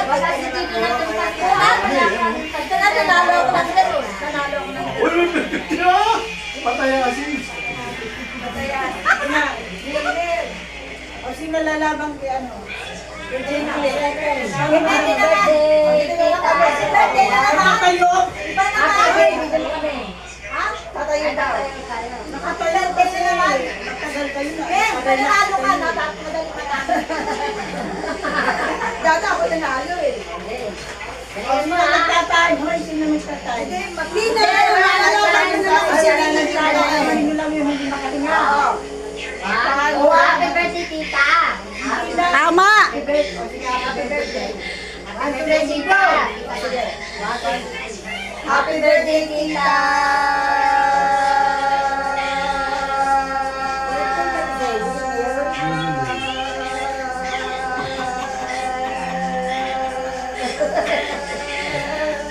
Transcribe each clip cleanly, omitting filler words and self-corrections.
Wala si Tito na tagtakuhan. Nanalo ako ng ganun. Nanalo ako ng Uy, patay ang asin. O sino lalabang kay ano? Happy birthday, Tita. Happy birthday na naman. Nakatayo? Iba naman. Bibili kami. Ha? Tatayo daw. Nakatayo kasi naman. Matagal kayo na. Nanalo ka na. Tapos madali matalo. Dati ako nanalo eh. O sino nagtatayo? Hoy, sino nagtatayo? Hindi na. Nalalaban nyo na lang kasi nagtatayo nyo lang yung hindi makalinga. Oh, happy birthday, Tita. Tama! Happy birthday. Happy birthday, Tita. Happy birthday, Tita.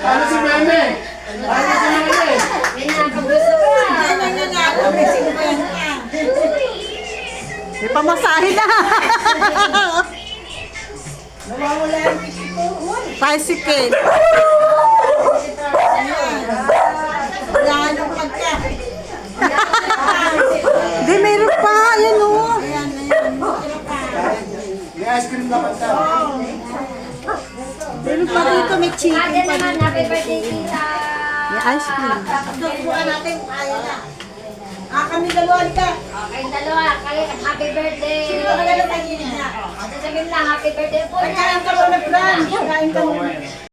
Paano si Meme? Paano si Meme? May nakagusto ka. Ano nanalo? May 50. May pamasahe na. Nawawala yung pisi ko. Bicycle. Wala nang pagka. Di, meron pa. Ayan o. Ayan, ayan. May ice cream naman daw. Meron pa dito. May Ate chicken pa naman, dito. happy birthday, Tita. May ice cream. Tutuan natin kung kaya na. Kami dalawa ka. Okay, dalawa. Kayo, happy birthday. Sino ka na lang niya? Sasabihin lang, happy birthday po. Kain ka muna, Fran. Kain ka muna.